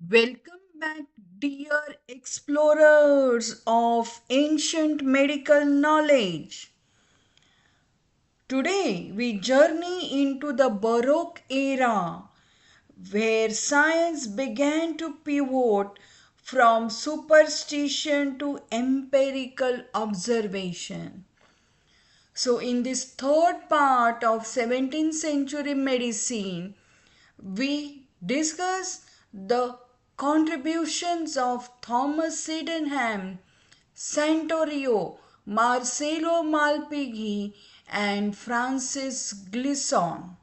Welcome back, dear explorers of ancient medical knowledge. Today we journey into the Baroque era where science began to pivot from superstition to empirical observation. So, in this third part of 17th century medicine, we discuss the contributions of Thomas Sydenham, Santorio, Marcello Malpighi, and Francis Glisson.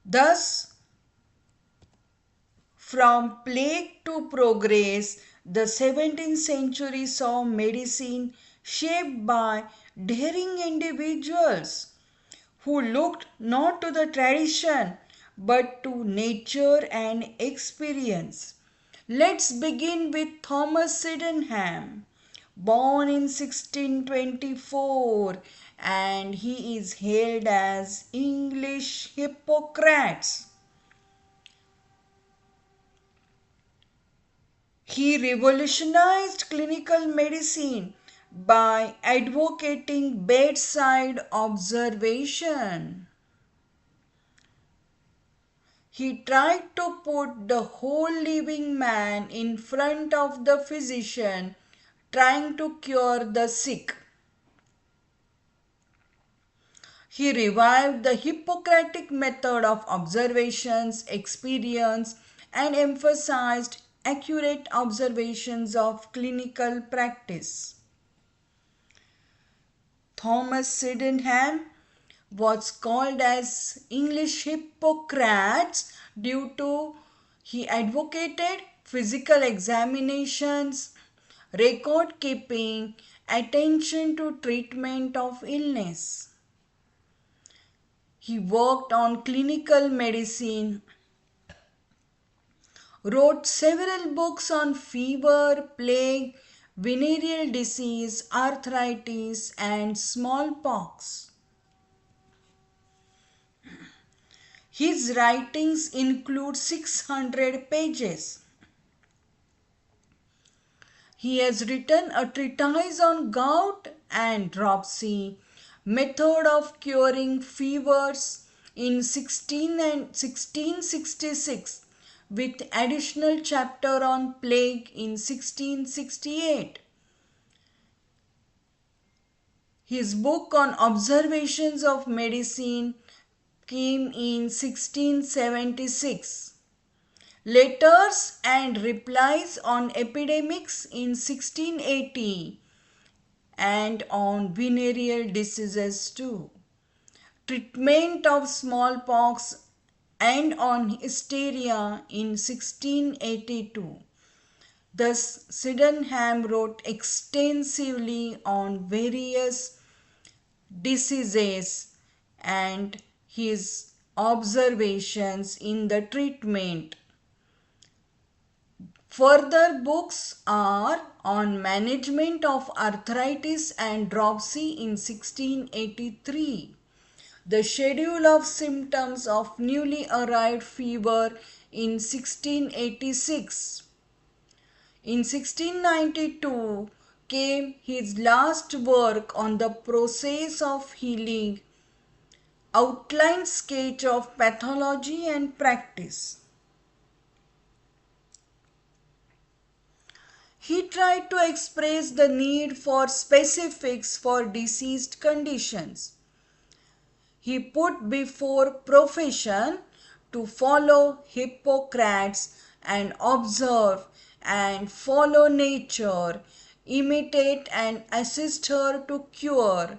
Thus, from plague to progress, the 17th century saw medicine shaped by daring individuals who looked not to the tradition but to nature and experience. Let's begin with Thomas Sydenham, born in 1624, and he is hailed as English Hippocrates. He revolutionized clinical medicine by advocating bedside observation. He tried to put the whole living man in front of the physician trying to cure the sick. He revived the Hippocratic method of observations, experience, and emphasized accurate observations of clinical practice. Thomas Sydenham was called as English Hippocrates due to he advocated physical examinations, record keeping, attention to treatment of illness. He worked on clinical medicine, wrote several books on fever, plague, venereal disease, arthritis, and smallpox. His writings include 600 pages. He has written a treatise on gout and dropsy, method of curing fevers in 1666 with additional chapter on plague in 1668. His book on observations of medicine came in 1676. Letters and replies on epidemics in 1680 and on venereal diseases too. Treatment of smallpox and on hysteria in 1682. Thus, Sydenham wrote extensively on various diseases and his observations in the treatment. Further books are on management of arthritis and dropsy in 1683. The schedule of symptoms of newly arrived fever in 1686. In 1692 came his last work on the process of healing, outline sketch of pathology and practice. He tried to express the need for specifics for diseased conditions. He put before profession to follow Hippocrates and observe and follow nature, imitate and assist her to cure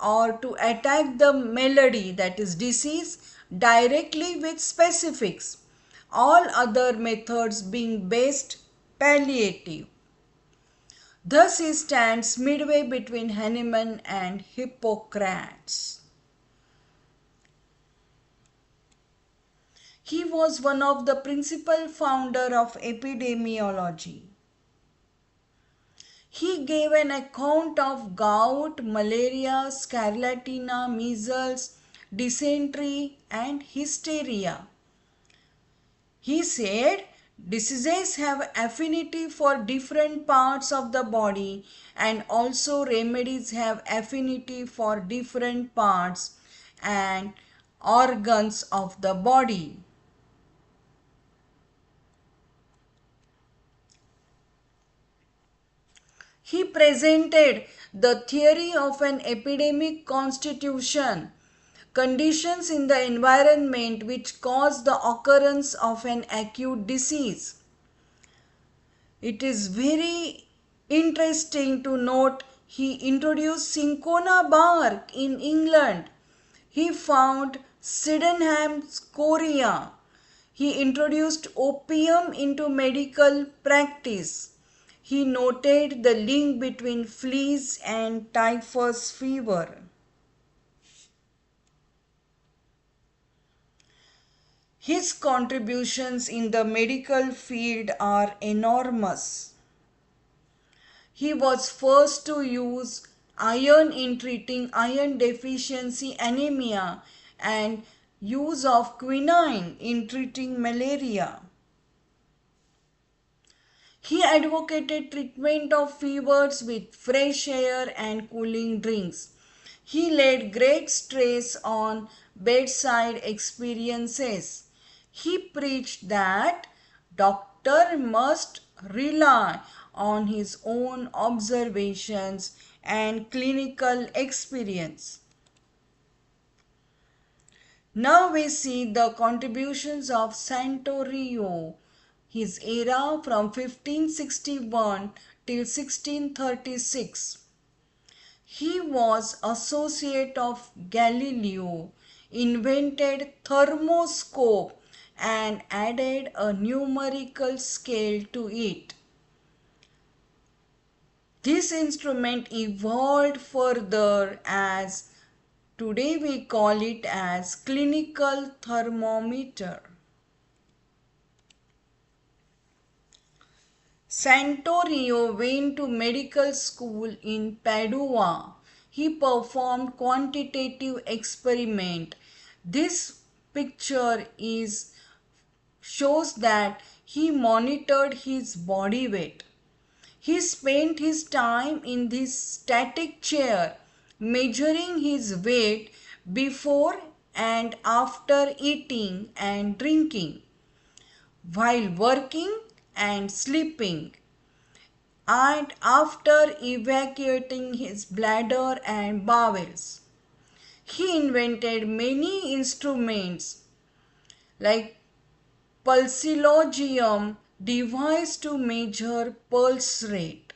or to attack the malady, that is disease, directly with specifics, all other methods being best palliative. Thus he stands midway between Hahnemann and Hippocrates. He was one of the principal founder of epidemiology. He gave an account of gout, malaria, scarlatina, measles, dysentery and hysteria. He said diseases have affinity for different parts of the body, and also remedies have affinity for different parts and organs of the body. He presented the theory of an epidemic constitution, conditions in the environment which cause the occurrence of an acute disease. It is very interesting to note he introduced cinchona bark in England. He found Sydenham's chorea. He introduced opium into medical practice. He noted the link between fleas and typhus fever. His contributions in the medical field are enormous. He was first to use iron in treating iron deficiency anemia and use of quinine in treating malaria. He advocated treatment of fevers with fresh air and cooling drinks. He laid great stress on bedside experiences. He preached that doctor must rely on his own observations and clinical experience. Now we see the contributions of Santorio, his era from 1561 till 1636. He was associate of Galileo, invented thermoscope and added a numerical scale to it. This instrument evolved further as today we call it as clinical thermometer. Santorio went to medical school in Padua. He performed quantitative experiment. This picture shows that he monitored his body weight. He spent his time in this static chair, measuring his weight before and after eating and drinking, while working and sleeping, and after evacuating his bladder and bowels. He invented many instruments like pulsilogium, device to measure pulse rate.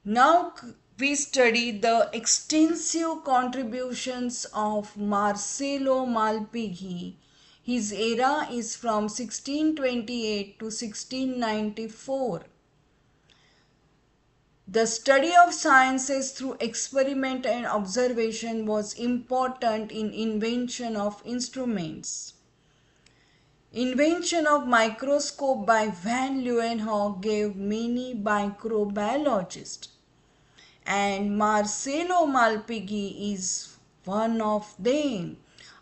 Now we study the extensive contributions of Marcello Malpighi. His era is from 1628 to 1694. The study of sciences through experiment and observation was important in invention of instruments. Invention of microscope by Van Leeuwenhoek gave many microbiologists, and Marcello Malpighi is one of them,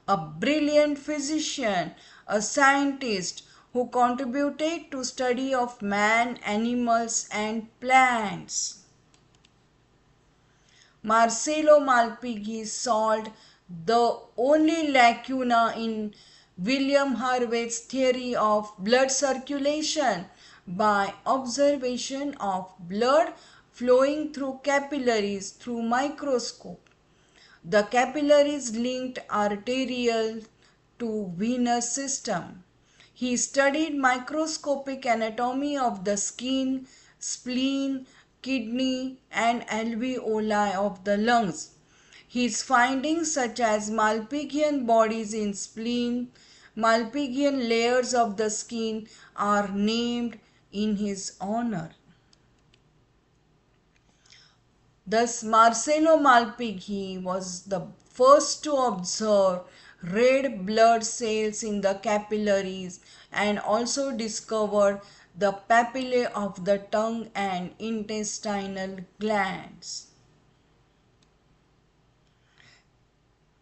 a brilliant physician, a scientist who contributed to study of man, animals and plants. Marcello Malpighi solved the only lacuna in William Harvey's theory of blood circulation by observation of blood flowing through capillaries through microscope. The capillaries linked arterial to venous system. He studied microscopic anatomy of the skin, spleen, kidney and alveoli of the lungs. His findings such as Malpighian bodies in spleen, Malpighian layers of the skin are named in his honor. Thus, Marcello Malpighi was the first to observe red blood cells in the capillaries and also discovered the papillae of the tongue and intestinal glands.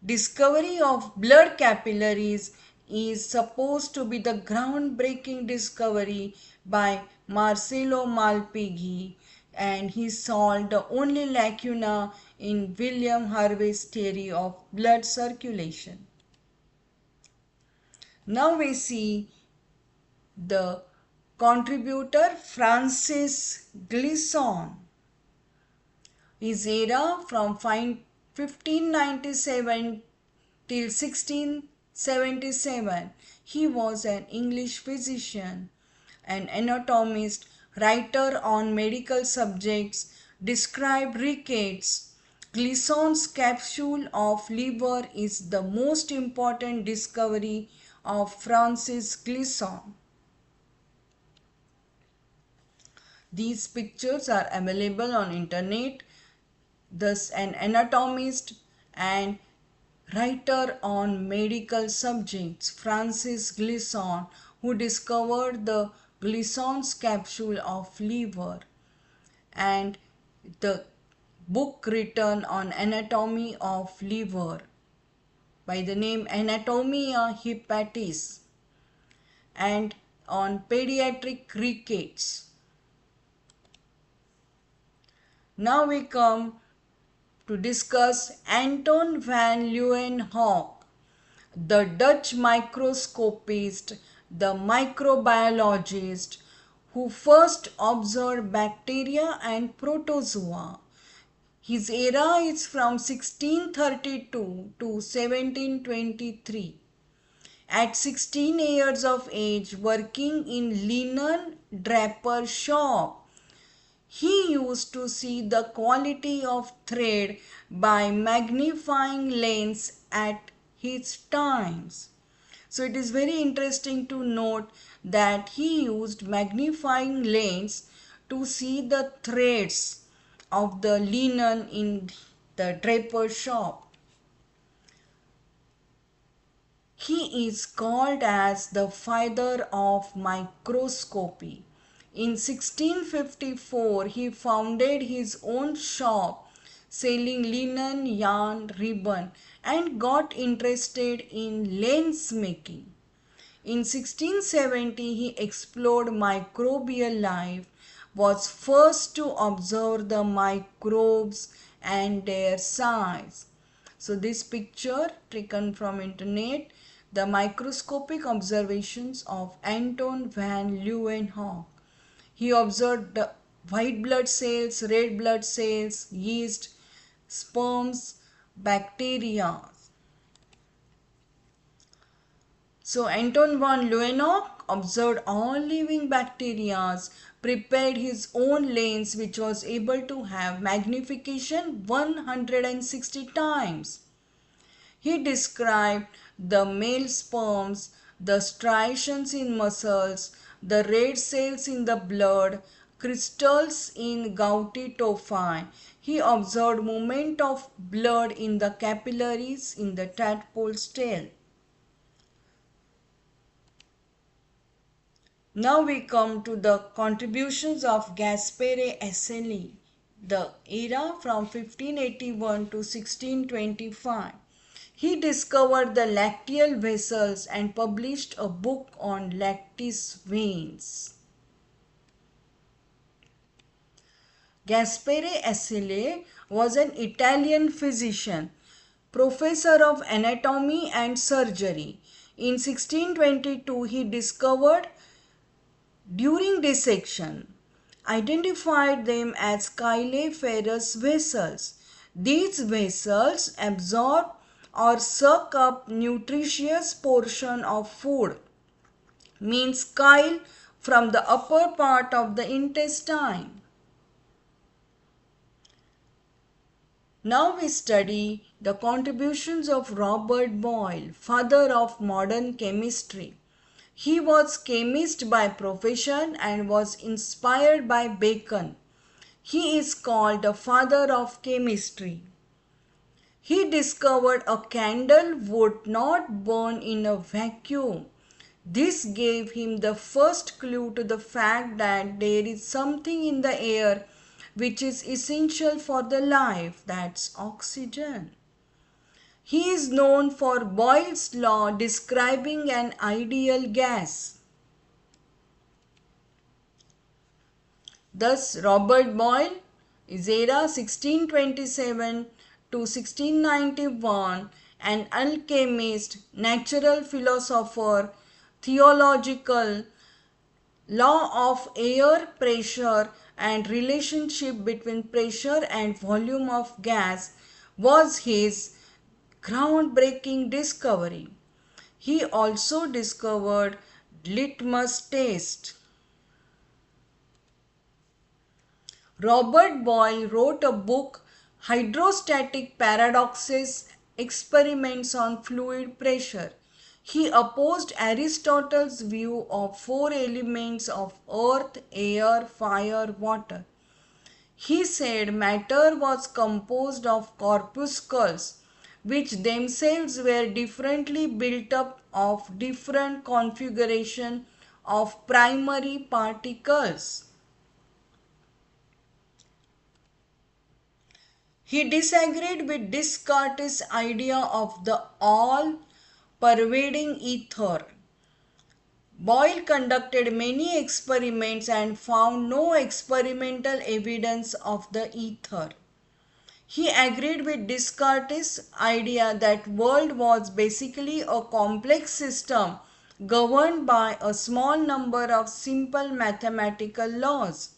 discovery of blood capillaries is supposed to be the groundbreaking discovery by Marcello Malpighi, and he solved the only lacuna in William Harvey's theory of blood circulation. Now we see the contributor Francis Glisson. His era from 1597 till 1677. He was an English physician, an anatomist, writer on medical subjects, described rickets. Glisson's capsule of liver is the most important discovery of Francis Glisson. These pictures are available on internet. Thus, an anatomist and writer on medical subjects, Francis Glisson, who discovered the Glisson's capsule of liver, and the book written on anatomy of liver by the name Anatomia Hepatis, and on pediatric rickets. Now we come to discuss Anton van Leeuwenhoek, the Dutch microscopist, the microbiologist who first observed bacteria and protozoa. His era is from 1632 to 1723. At 16 years of age, working in linen draper shop, he used to see the quality of thread by magnifying lens at his times. So it is very interesting to note that he used magnifying lens to see the threads of the linen in the draper shop. He is called as the father of microscopy. In 1654, he founded his own shop selling linen, yarn, ribbon, and got interested in lens making. In 1670, he explored microbial life, was first to observe the microbes and their size. So this picture taken from internet, the microscopic observations of Anton van Leeuwenhoek. He observed the white blood cells, red blood cells, yeast, sperms, bacteria. So Anton van Leeuwenhoek observed all living bacteria, prepared his own lens which was able to have magnification 160 times. He described the male sperms, the striations in muscles, the red cells in the blood, crystals in gouty tophi. He observed movement of blood in the capillaries in the tadpole's tail. Now we come to the contributions of Gaspare Eseli, the era from 1581 to 1625. He discovered the lacteal vessels and published a book on lactis veins. Gaspare Eseli was an Italian physician, professor of anatomy and surgery. In 1622, he discovered during dissection, identified them as chyliferous vessels. These vessels absorb or suck up nutritious portion of food, means chyle, from the upper part of the intestine. Now we study the contributions of Robert Boyle, father of modern chemistry. He was chemist by profession and was inspired by Bacon. He is called the father of chemistry. He discovered a candle would not burn in a vacuum. This gave him the first clue to the fact that there is something in the air which is essential for the life, that's oxygen. He is known for Boyle's law describing an ideal gas. Thus, Robert Boyle is era 1627 to 1691, an alchemist, natural philosopher, theological, law of air pressure and relationship between pressure and volume of gas was his groundbreaking discovery. He also discovered litmus test. Robert Boyle wrote a book, Hydrostatic Paradoxes, Experiments on Fluid Pressure. He opposed Aristotle's view of four elements of earth, air, fire, water. He said matter was composed of corpuscles, which themselves were differently built up of different configuration of primary particles. He disagreed with Descartes' idea of the all-pervading ether. Boyle conducted many experiments and found no experimental evidence of the ether. He agreed with Descartes' idea that world was basically a complex system governed by a small number of simple mathematical laws.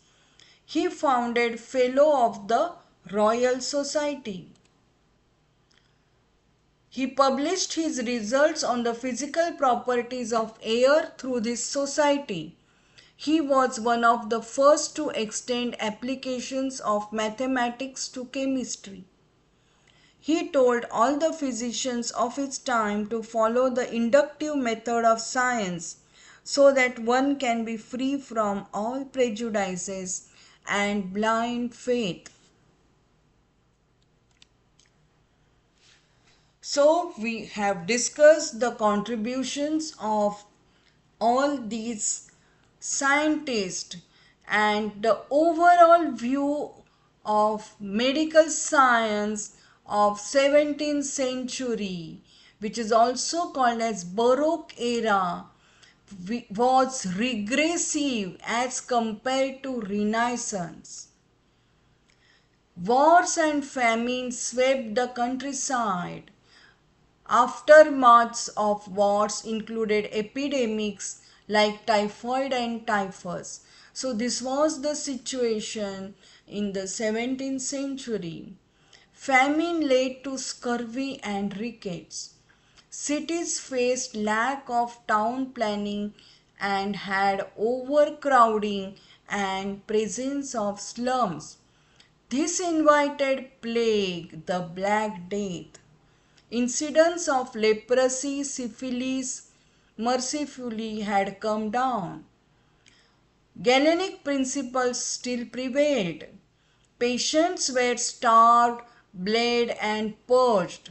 He founded Fellow of the Royal Society. He published his results on the physical properties of air through this society. He was one of the first to extend applications of mathematics to chemistry. He told all the physicians of his time to follow the inductive method of science so that one can be free from all prejudices and blind faith. So we have discussed the contributions of all these scientists and the overall view of medical science of 17th century, which is also called as Baroque era, was regressive as compared to Renaissance. Wars and famine swept the countryside. Aftermaths of wars included epidemics like typhoid and typhus. So this was the situation in the 17th century. Famine led to scurvy and rickets. Cities faced lack of town planning and had overcrowding and presence of slums. This invited plague, the Black Death. Incidents of leprosy, syphilis, mercifully had come down. Galenic principles still prevailed. Patients were starved, bled, and purged.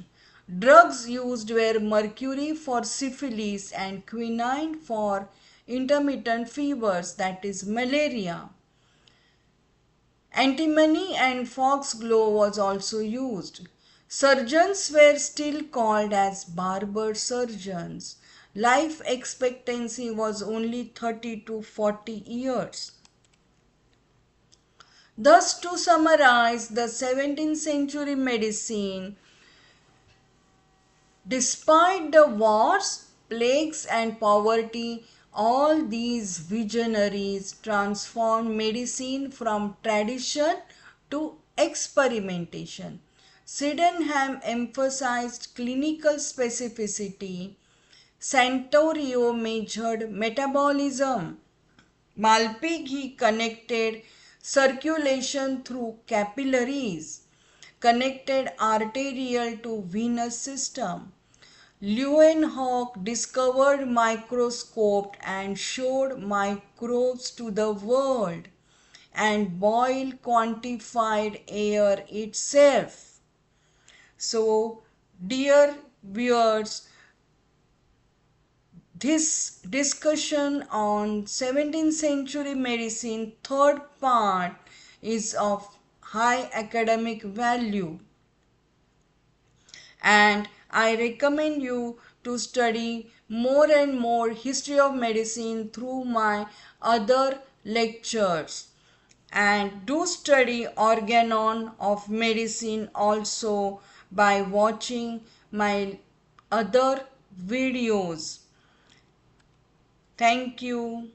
Drugs used were mercury for syphilis and quinine for intermittent fevers, that is malaria. Antimony and foxglove was also used. Surgeons were still called as barber surgeons. Life expectancy was only 30 to 40 years. Thus, to summarize the 17th century medicine, despite the wars, plagues, and poverty, all these visionaries transformed medicine from tradition to experimentation. Sydenham emphasized clinical specificity. Santorio measured metabolism. Malpighi connected circulation through capillaries, connected arterial to venous system. Leeuwenhoek discovered microscope and showed microbes to the world, and Boyle quantified air itself. So, dear viewers, this discussion on 17th century medicine third part is of high academic value, and I recommend you to study more and more history of medicine through my other lectures, and do study organon of medicine also by watching my other videos. Thank you.